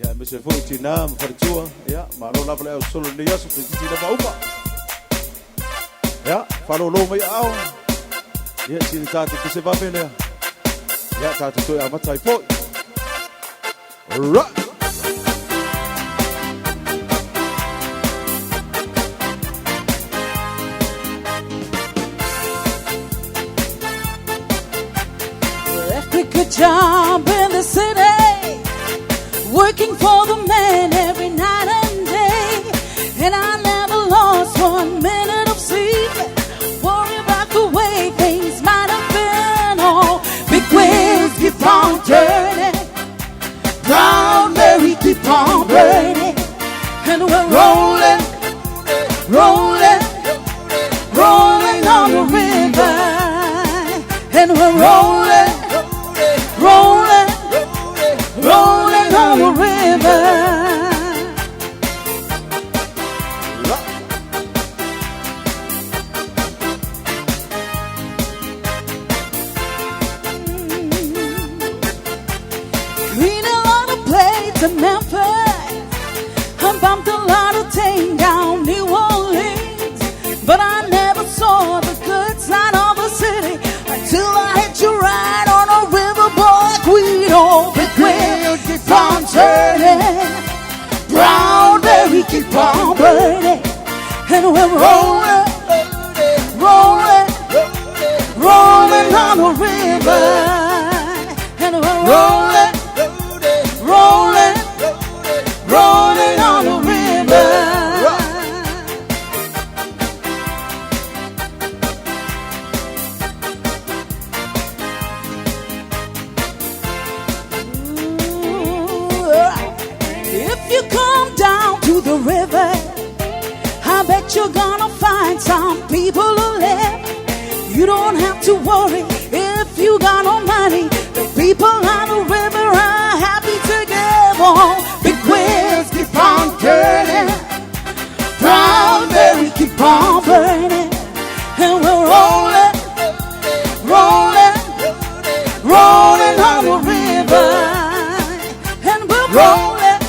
Ja, men så får I til nærmere for det tur. Ja, man har lavet lave solo det jeg så det til der var upa. Ja, follow lo med af. Ja, sin tager det se hvad mener. Ja, tager det jeg må tage på. Right. Good job in the city, working for the man every night and day, and I never lost 1 minute of sleep, worry about the way things might have been. Oh, big wheels keep on turning, brown berry keep on burning, and we're rolling, rolling, rolling on the river, and we're rolling, rolling, rolling on the river. Clean a lot of plates in Memphis, I bumped a lot of things down New Orleans, but I never saw the good side of the city until I hit you right on a riverboat. We don't big wheels keep on turning, brown berry keep on burning, and we're rolling, rolling, rolling on the river, and we're rolling, rolling, rolling on the river. You come down to the river, I bet you're gonna find some people who live. You don't have to worry if you got no money. The people on the river are happy together. Big wheels keep on turning, brown berry keep on burning, and we're rolling, rolling, rolling on the river, and we're rolling,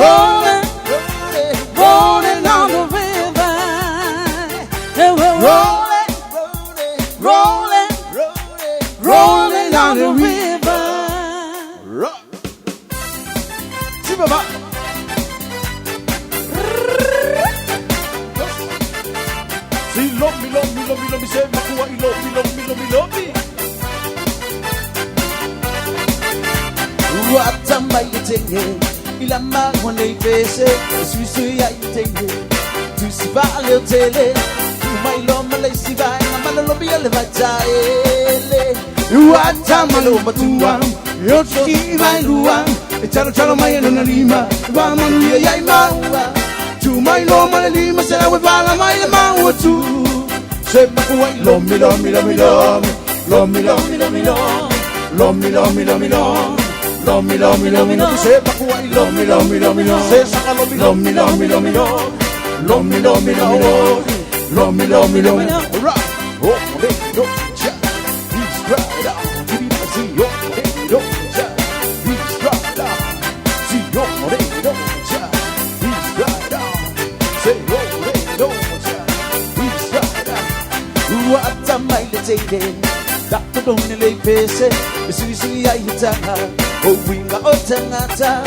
rolling, rolling on the river, and we're rolling, rolling, rolling on the river. See, Baba. See, love me, love me, love me, love me. Say, Makua, love me, love me, love me, love me. What am I eating? Ilama one face, Susu, I take it to Sivalo Tele, to my Loma Siva, and Malobia Levatae. What am I over to your G-VAI Luan, a Charo Mayan and Lima, Ramanuya Yaimawa, to my Loma Lima, said I would Vala Maila too. Say, love me, love me, love me, love me, love me, love me, love me, love me, love me, love me. Love me, love me, love me, love me. Say, Pakuai, love me, love me, love me, love me. Say, Saka, love me, love me, love me, love me, love me, love me, love me, love me, love me, love me. Right, oh, they don't chat. He's right out. Give me see your, they don't chat. He's right out. See your, they don't chat. He's right out. Say, oh, they don't chat. He's right out. What am I saying? That could only face it. Susu, I hit her. Oh, we got Otangata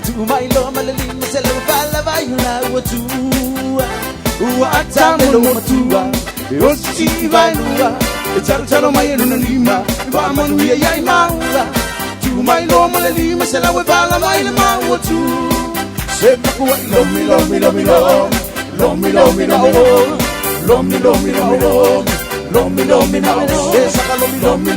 to my Loma Lima Selva Vayuna to what time Loma to your G-VAI Lua, it's Charo Mayan Lima, Ramanuya Yaimawa to my Loma Lima Selva Vayuna to say, love me, love me, love me, love me, love me, love me, love me, love me, love me, love me, love me, love me, love me, love me,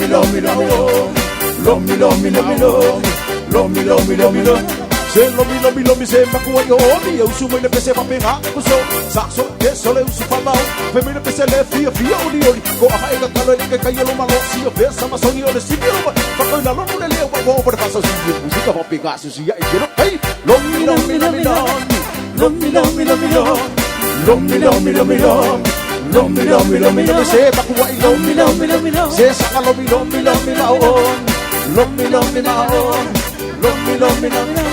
love me, love me. Love me, love me, love me, love me, love me, love me, love me. Say, love me, love me, love me. Say, Makua, yo, me, eu sumo na PC, papinha, kuso, saxo, yes, sole, usu pamau, femina PC, fia, oli, oli, go a haiga, calo, ele, caio, lo malo, si eu pensa, mas soni, olha, si, papai, na lono, ele, eu vou, por fazer assim, música, papinha, se ia, e quero, hey, love me, love me, love me, love me, love me, love me, love me, love me, love me, love me. Love me, love me, love me, love me. Say, Pakuai, love me, love me, love me, love me. Say, Saka, love me, love me, love me, love me, love me, love me, love me. love me, love me, love me,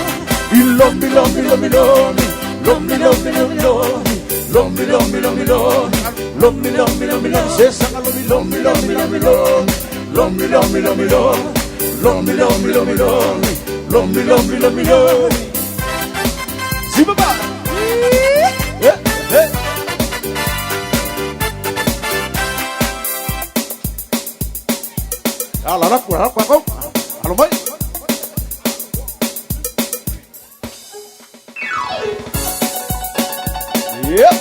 you love me, love me, love me, love me, love me, love me, love me, love me, love me, love me, love me, love me, love me, love me, love. Say something, love me, love me, love me, love me, love me, love me, love me, love me, love me, love me, love me, love me, love me, love me, love. See my body. Yeah, hey. Ala nak kau, halo mai. Yep.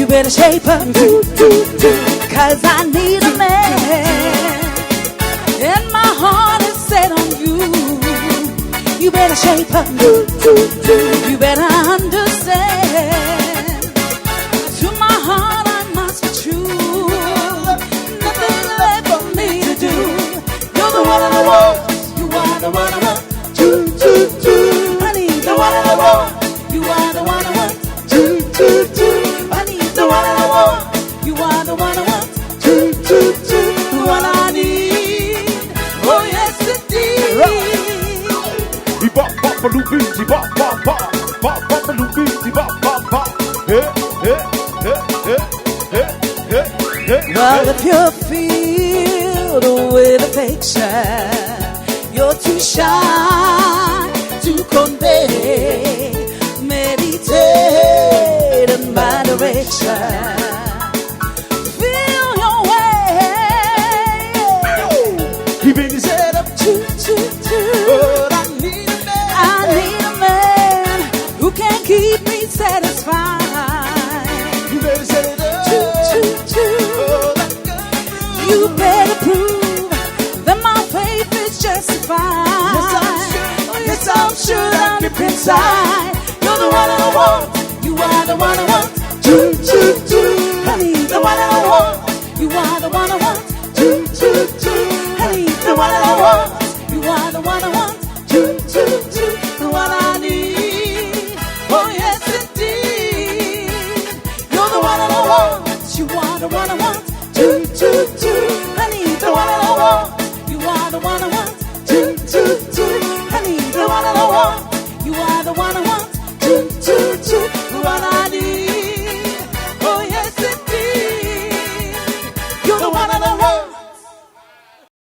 Better shape up, cause I need a man, and my heart is set on you. You better shape up, you better understand. To my heart I must be true. Nothing left for me to do. You're the one I want, you are the one I want. I need the one I want, you are the one I want. The one I want, you are the one I want. The one I need. Oh yes indeed. Bop bop a loopy, bop bop bop, bop bop a loopy, bop bop bop. Hey hey hey hey hey hey hey. Well, if you're filled with affection, you're too shy to convey. Meditate in my direction. Feel your way. Keeping his head up, But I need a man. I need a man who can keep me satisfied. you better set it up. You better prove that my faith is justified. Yes, I'm sure I'm deep inside. You're the one I want. You are the one I want. I need the one I want. You are the one I want. I need the one I want. You are the one I want. The one I need. Oh yes indeed. You're the one I want. You are the one I want. I need the one I want. You are the one I want. I need the one I want. You are